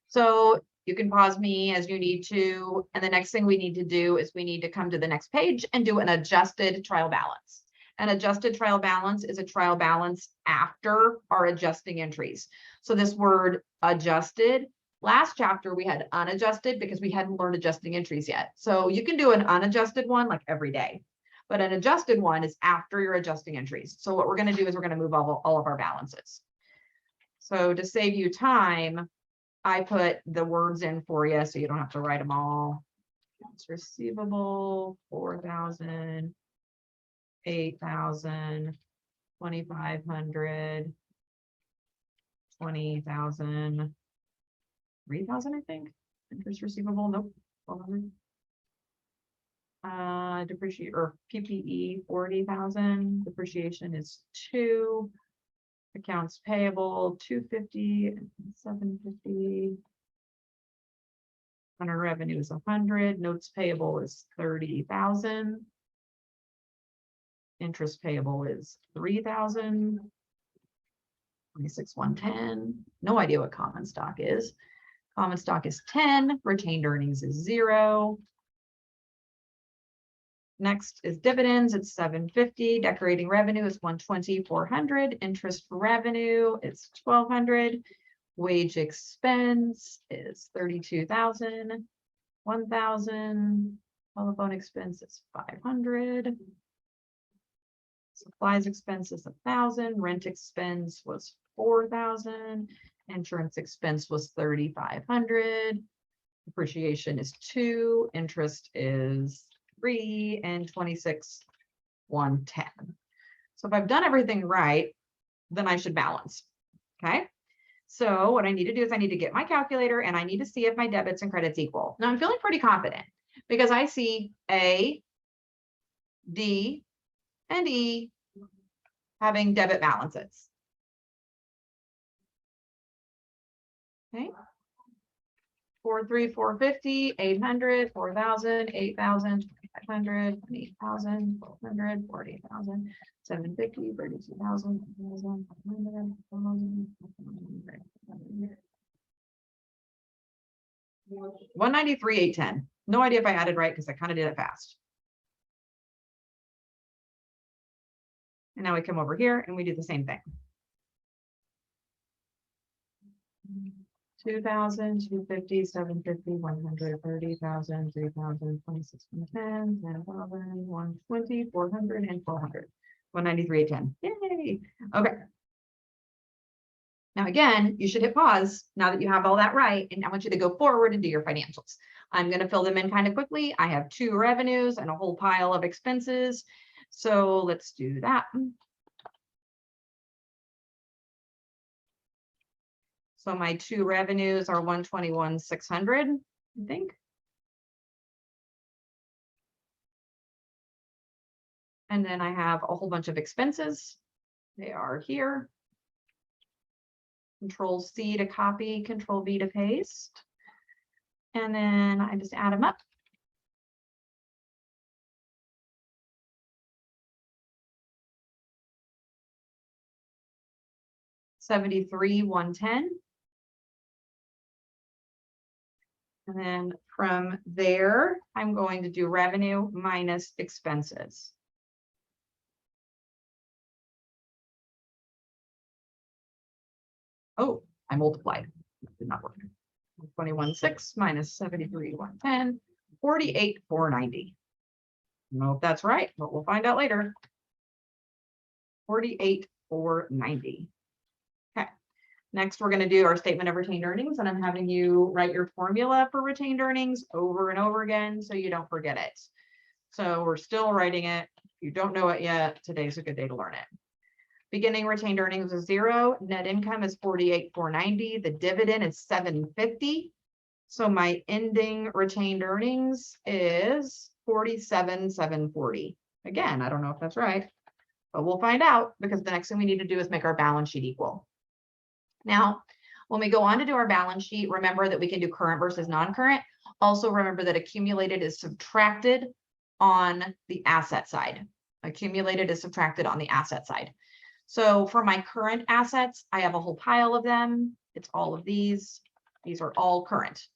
[SPEAKER 1] So you can pause me as you need to. And the next thing we need to do is we need to come to the next page and do an adjusted trial balance. An adjusted trial balance is a trial balance after our adjusting entries. So this word adjusted, last chapter we had unadjusted because we hadn't learned adjusting entries yet. So you can do an unadjusted one like every day, but an adjusted one is after your adjusting entries. So what we're going to do is we're going to move all of our balances. So to save you time, I put the words in for you so you don't have to write them all. It's receivable, 4,000, 8,000, 2,500, 20,000, 3,000, I think. Interest receivable, nope. 1,200. Depreciate or PPE 40,000. Depreciation is 2. Accounts payable 250 and 750. Under revenue is 100. Notes payable is 30,000. Interest payable is 3,000. 26,110. No idea what common stock is. Common stock is 10. Retained earnings is 0. Next is dividends. It's 750. Decorating revenue is 120,400. Interest revenue is 1,200. Wage expense is 32,000. 1,000. Telephone expense is 500. Supplies expense is 1,000. Rent expense was 4,000. Insurance expense was 3,500. Depreciation is 2. Interest is 3 and 26,110. So if I've done everything right, then I should balance. Okay. So what I need to do is I need to get my calculator and I need to see if my debits and credits equal. Now I'm feeling pretty confident because I see A, D, and E having debit balances. Okay. 4,350, 800, 4,000, 8,000, 500, 8,000, 1,200, 40,000, 750, 32,000, 1,500, 193, 810. No idea if I added right because I kind of did it fast. And now we come over here and we do the same thing. 2,000, 250, 750, 100, 30,000, 3,000, 26,10, 10,000, 120, 400, and 400. 193, 810. Yay! Okay. Now again, you should hit pause now that you have all that right, and I want you to go forward and do your financials. I'm going to fill them in kind of quickly. I have 2 revenues and a whole pile of expenses. So let's do that. So my 2 revenues are 121,600, I think. And then I have a whole bunch of expenses. They are here. Control C to copy, Control V to paste. And then I just add them up. $73,110. And then from there, I'm going to do revenue minus expenses. Oh, I multiplied. That did not work. 21,600 minus 73,110, 48,490. I don't know if that's right, but we'll find out later. 48,490. Okay. Next, we're going to do our statement of retained earnings, and I'm having you write your formula for retained earnings over and over again so you don't forget it. So we're still writing it. If you don't know it yet, today's a good day to learn it. Beginning retained earnings is 0. Net income is 48,490. The dividend is 750. So my ending retained earnings is 47,740. Again, I don't know if that's right, but we'll find out because the next thing we need to do is make our balance sheet equal. Now, when we go on to do our balance sheet, remember that we can do current versus non-current. Also remember that accumulated is subtracted on the asset side. Accumulated is subtracted on the asset side. So for my current assets, I have a whole pile of them. It's all of these. These are all current.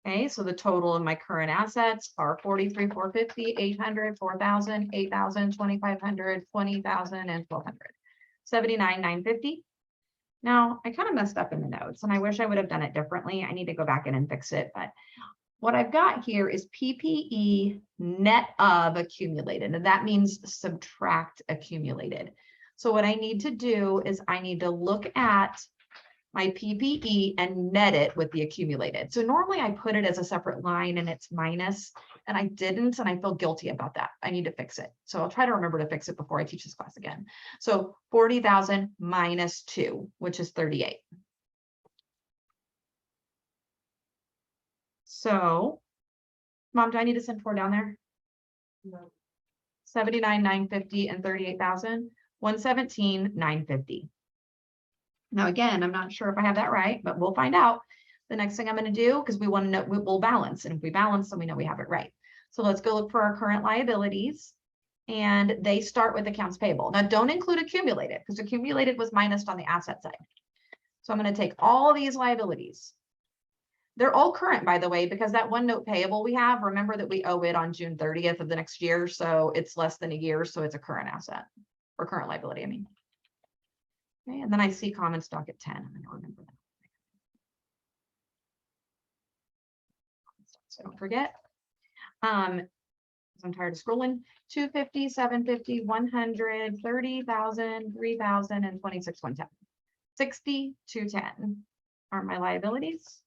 [SPEAKER 1] Okay, so the total of my current assets are 43,450, 800, 4,000, 8,000, 2,500, 20,000, and 1,200. 79,950. Now, I kind of messed up in the notes, and I wish I would have done it differently. I need to go back in and fix it, but what I've got here is PPE net of accumulated, and that means subtract accumulated. So what I need to do is I need to look at my PPE and net it with the accumulated. So normally I put it as a separate line and it's minus, and I didn't, and I feel guilty about that. I need to fix it. So I'll try to remember to fix it before I teach this class again. So 40,000 minus 2, which is 38. So, Mom, do I need to send 4 down there? No. 79,950 and 38,000, 117,950. Now, again, I'm not sure if I have that right, but we'll find out. The next thing I'm going to do, because we want to know, we'll balance. And if we balance, then we know we have it right. So let's go look for our current liabilities. And they start with accounts payable. Now, don't include accumulated, because accumulated was minused on the asset side. So I'm going to take all these liabilities. They're all current, by the way, because that one note payable we have, remember that we owe it on June 30th of the next year. So it's less than a year. So it's a current asset or current liability, I mean. Okay, and then I see common stock at 10. I'm going to remember that. So don't forget. I'm tired of scrolling. 250, 750, 100, 30,000, 3,000, and 26,110. 60, 210 are my liabilities.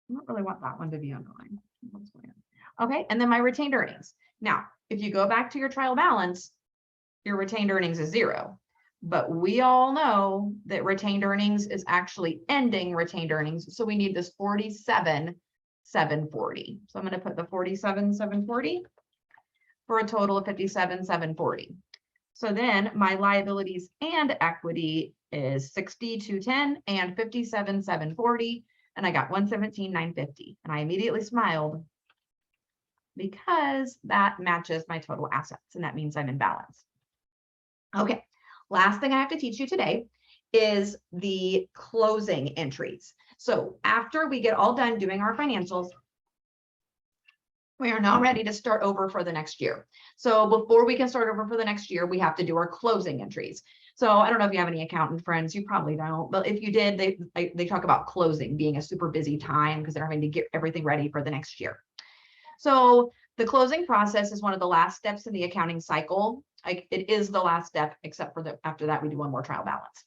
[SPEAKER 1] I don't really want that one to be underlined. Okay, and then my retained earnings. Now, if you go back to your trial balance, your retained earnings is 0. But we all know that retained earnings is actually ending retained earnings. So we need this 47,740. So I'm going to put the 47,740 for a total of 57,740. So then my liabilities and equity is 60,210 and 57,740. And I got 117,950. And I immediately smiled because that matches my total assets. And that means I'm in balance. Okay, last thing I have to teach you today is the closing entries. So after we get all done doing our financials, we are now ready to start over for the next year. So before we can start over for the next year, we have to do our closing entries. So I don't know if you have any accountant friends, you probably don't, but if you did, they talk about closing being a super busy time because they're having to get everything ready for the next year. So the closing process is one of the last steps in the accounting cycle. It is the last step, except for after that, we do one more trial balance.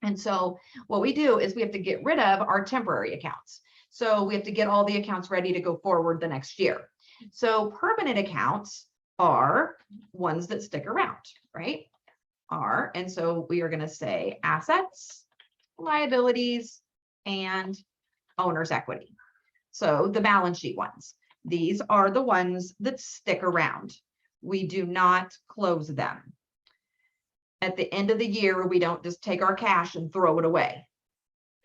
[SPEAKER 1] And so what we do is we have to get rid of our temporary accounts. So we have to get all the accounts ready to go forward the next year. So permanent accounts are ones that stick around, right? And so we are going to say assets, liabilities, and owner's equity. So the balance sheet ones. These are the ones that stick around. We do not close them. At the end of the year, we don't just take our cash and throw it away.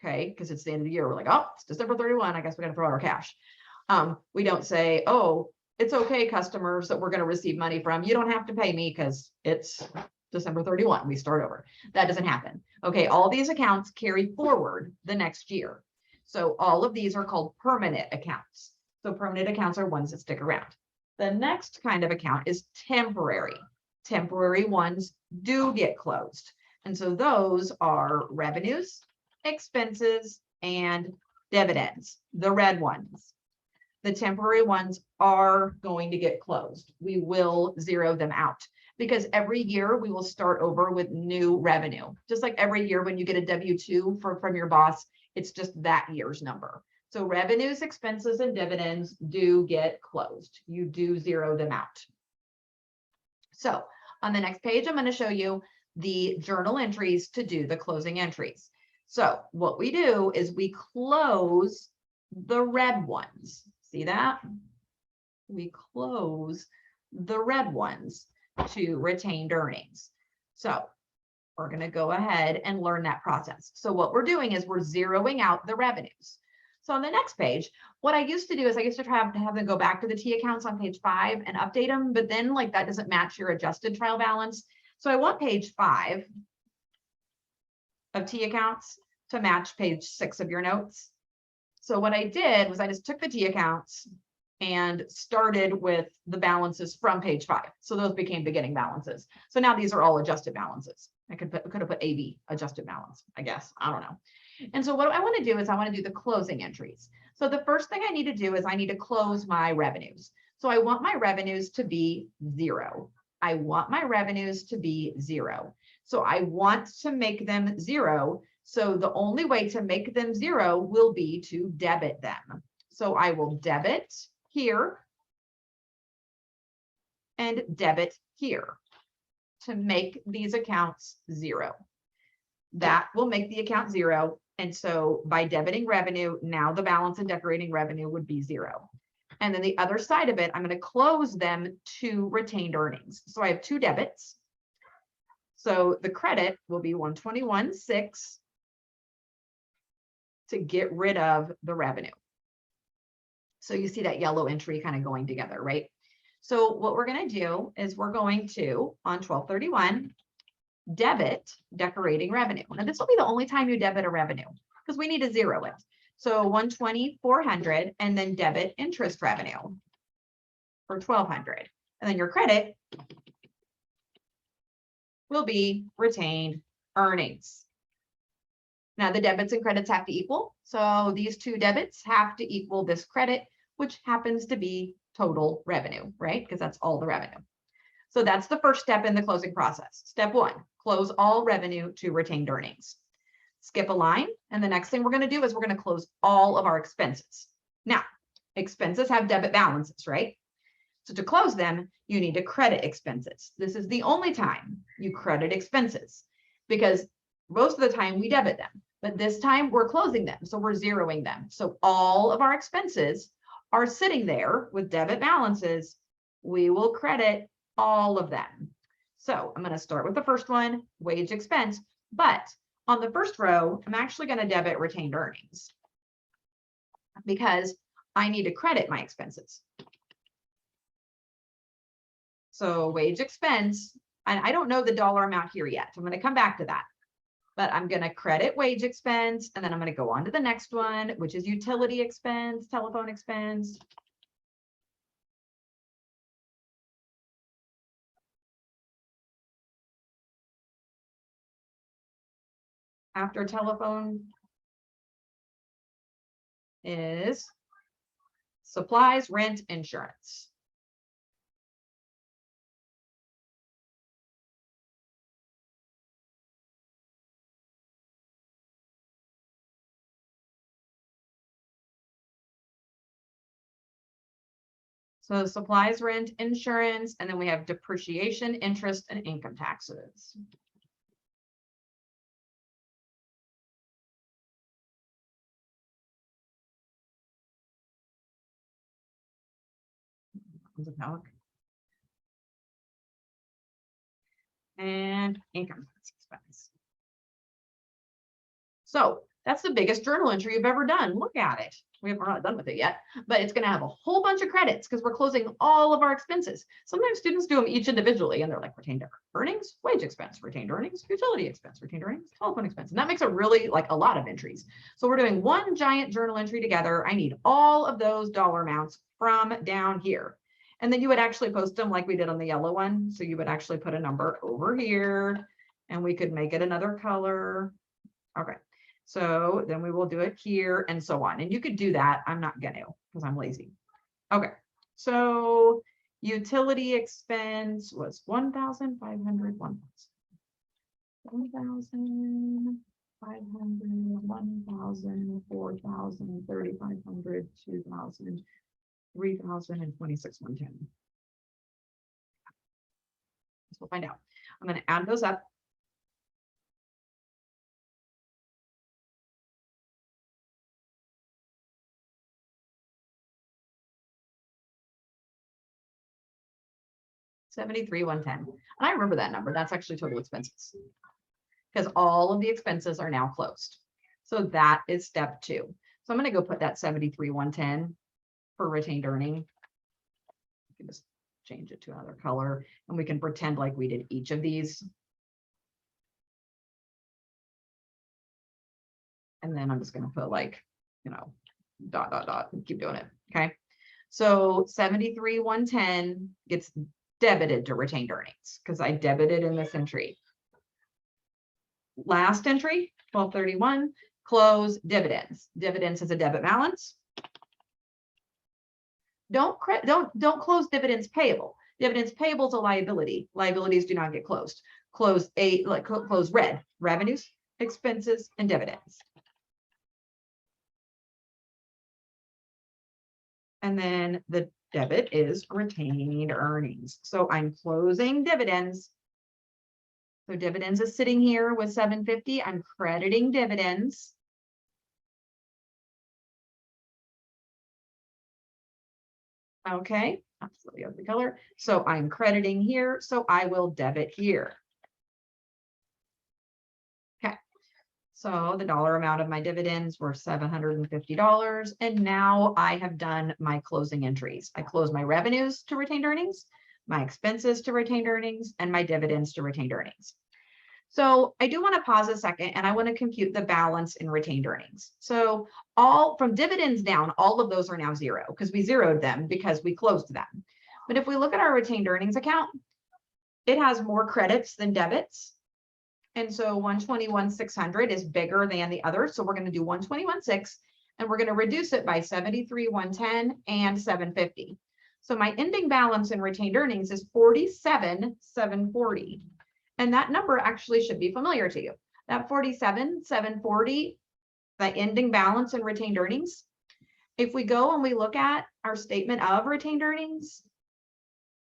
[SPEAKER 1] Okay, because it's the end of the year. We're like, oh, it's December 31. I guess we're going to throw out our cash. We don't say, oh, it's okay, customers that we're going to receive money from. You don't have to pay me because it's December 31. We start over. That doesn't happen. Okay, all these accounts carry forward the next year. So all of these are called permanent accounts. So permanent accounts are ones that stick around. The next kind of account is temporary. Temporary ones do get closed. And so those are revenues, expenses, and dividends, the red ones. The temporary ones are going to get closed. We will zero them out because every year we will start over with new revenue. Just like every year when you get a W-2 from your boss, it's just that year's number. So revenues, expenses, and dividends do get closed. You do zero them out. So on the next page, I'm going to show you the journal entries to do the closing entries. So what we do is we close the red ones. See that? We close the red ones to retained earnings. So we're going to go ahead and learn that process. So what we're doing is we're zeroing out the revenues. So on the next page, what I used to do is I used to try to have them go back to the T accounts on page 5 and update them, but then like that doesn't match your adjusted trial balance. So I want page 5 of T accounts to match page 6 of your notes. So what I did was I just took the T accounts and started with the balances from page 5. So those became beginning balances. So now these are all adjusted balances. I could have put AB adjusted balance, I guess. I don't know. And so what I want to do is I want to do the closing entries. So the first thing I need to do is I need to close my revenues. So I want my revenues to be 0. I want my revenues to be 0. So I want to make them 0. So the only way to make them 0 will be to debit them. So I will debit here and debit here to make these accounts 0. That will make the account 0. And so by debiting revenue, now the balance in decorating revenue would be 0. And then the other side of it, I'm going to close them to retained earnings. So I have 2 debits. So the credit will be 121.6 to get rid of the revenue. So you see that yellow entry kind of going together, right? So what we're going to do is we're going to, on 12/31, debit decorating revenue. Now this will be the only time you debit a revenue because we need to zero it. So 120,400 and then debit interest revenue for 1,200. And then your credit will be retained earnings. Now the debits and credits have to equal. So these 2 debits have to equal this credit, which happens to be total revenue, right? Because that's all the revenue. So that's the first step in the closing process. Step 1, close all revenue to retained earnings. Skip a line. And the next thing we're going to do is we're going to close all of our expenses. Now, expenses have debit balances, right? So to close them, you need to credit expenses. This is the only time you credit expenses because most of the time we debit them, but this time we're closing them. So we're zeroing them. So all of our expenses are sitting there with debit balances. We will credit all of them. So I'm going to start with the first one, wage expense, but on the first row, I'm actually going to debit retained earnings because I need to credit my expenses. So wage expense, and I don't know the dollar amount here yet. I'm going to come back to that, but I'm going to credit wage expense, and then I'm going to go on to the next one, which is utility expense, telephone expense. After telephone is supplies, rent, insurance. So supplies, rent, insurance, and then we have depreciation, interest, and income taxes. Comes with calc. And income tax expense. So that's the biggest journal entry you've ever done. Look at it. We're not done with it yet, but it's going to have a whole bunch of credits because we're closing all of our expenses. Sometimes students do them each individually and they're like retained earnings, wage expense, retained earnings, utility expense, retained earnings, telephone expense. And that makes it really like a lot of entries. So we're doing one giant journal entry together. I need all of those dollar amounts from down here. And then you would actually post them like we did on the yellow one. So you would actually put a number over here and we could make it another color. Okay. So then we will do it here and so on. And you could do that. I'm not going to because I'm lazy. Okay. So utility expense was 1,500, 1,500, 1,000, 4,000, 3,500, 2,000, 3,000, and 26,110. So we'll find out. I'm going to add those up. $73,110. And I remember that number. That's actually total expenses because all of the expenses are now closed. So that is step 2. So I'm going to go put that 73,110 for retained earning. You can just change it to another color and we can pretend like we did each of these. And then I'm just going to put like, you know, ... and keep doing it. Okay. So 73,110 gets debited to retained earnings because I debited in this entry. Last entry, 1231, close dividends. Dividends is a debit balance. Don't close dividends payable. Dividends payable is a liability. Liabilities do not get closed. Close red, revenues, expenses, and dividends. And then the debit is retained earnings. So I'm closing dividends. So dividends is sitting here with 750. I'm crediting dividends. Okay, that's the other color. So I'm crediting here. So I will debit here. Okay. So the dollar amount of my dividends were $750. And now I have done my closing entries. I close my revenues to retained earnings, my expenses to retained earnings, and my dividends to retained earnings. So I do want to pause a second and I want to compute the balance in retained earnings. So all from dividends down, all of those are now zero because we zeroed them because we closed them. But if we look at our retained earnings account, it has more credits than debits. And so 121,600 is bigger than the other. So we're going to do 121,600 and we're going to reduce it by 73,110 and 750. So my ending balance in retained earnings is 47,740. And that number actually should be familiar to you. That 47,740, the ending balance in retained earnings. If we go and we look at our statement of retained earnings,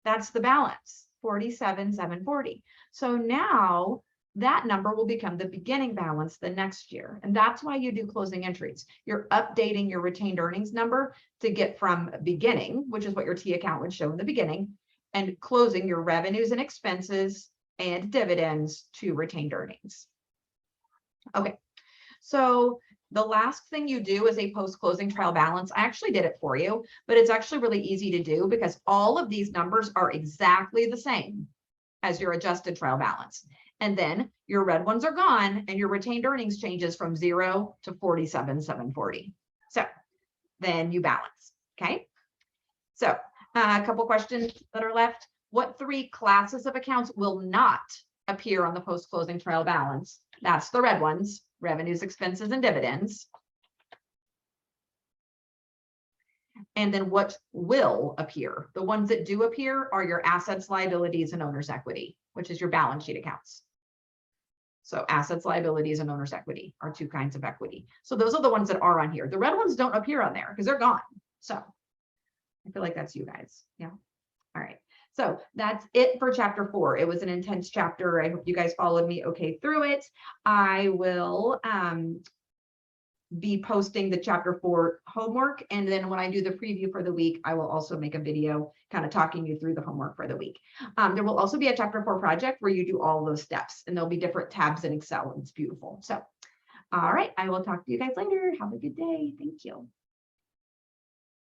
[SPEAKER 1] that's the balance, 47,740. So now that number will become the beginning balance the next year. And that's why you do closing entries. You're updating your retained earnings number to get from beginning, which is what your T account would show in the beginning, and closing your revenues and expenses and dividends to retained earnings. Okay, so the last thing you do is a post-closing trial balance. I actually did it for you, but it's actually really easy to do because all of these numbers are exactly the same as your adjusted trial balance. And then your red ones are gone and your retained earnings changes from 0 to 47,740. So then you balance, okay? So a couple questions that are left. What 3 classes of accounts will not appear on the post-closing trial balance? That's the red ones, revenues, expenses, and dividends. And then what will appear? The ones that do appear are your assets, liabilities, and owner's equity, which is your balance sheet accounts. So assets, liabilities, and owner's equity are 2 kinds of equity. So those are the ones that are on here. The red ones don't appear on there because they're gone. So I feel like that's you guys. Yeah. All right. So that's it for chapter 4. It was an intense chapter. I hope you guys followed me okay through it. I will be posting the chapter 4 homework. And then when I do the preview for the week, I will also make a video kind of talking you through the homework for the week. There will also be a chapter 4 project where you do all those steps, and there'll be different tabs in Excel, and it's beautiful. So, all right, I will talk to you guys later. Have a good day. Thank you.